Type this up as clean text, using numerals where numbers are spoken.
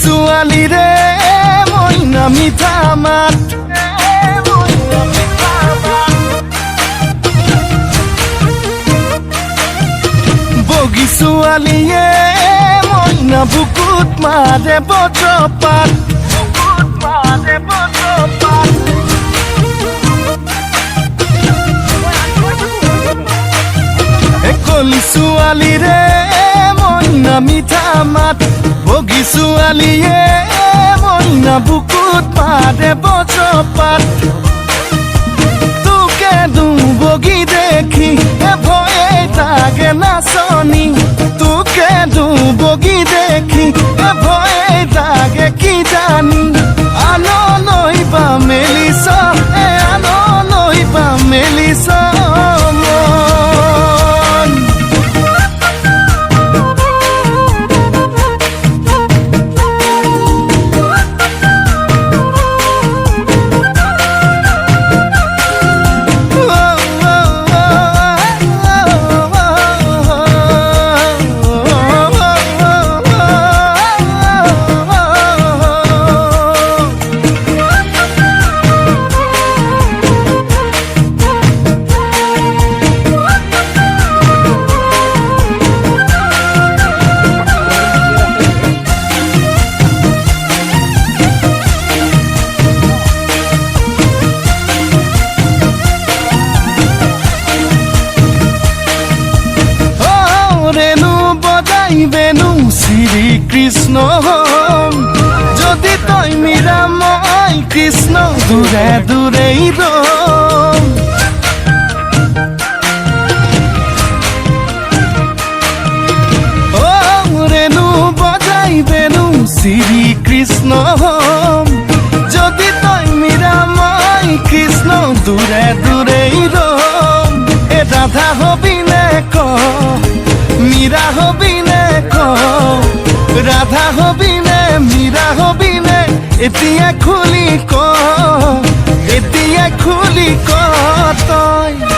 ছোৱালী ৰে মইনা মিঠা মাত বগী ছোৱালীয়ে মইনা বুকুত মাৰে বজ্ৰপাত কলি ছোৱালী ৰে মইনা মিঠা মাত বগী ছোৱালীয়ে মইনা বুকুত মাৰে বজ্ৰপাত তোকে বগী দেখি ভয়ে লাগে নাচনি তোকে বগী দেখি ভয়ে লাগে কি জানি আনো নইবা মেলিছ আনো নইবা মেলিছ বেনু শ্রী কৃষ্ণ যদি তই মীরা মই কৃষ্ণ দূরে দূরেই রম ও রেণু বজাই বেনু শ্রী কৃষ্ণ যদি তই মীরা মই কৃষ্ণ দূরে দূরেই রম এ রাধা হবি নে ক মীরা হবি নে ক রাধা হবি নে মীরা হবি নে এতিয়া খুলি ক তই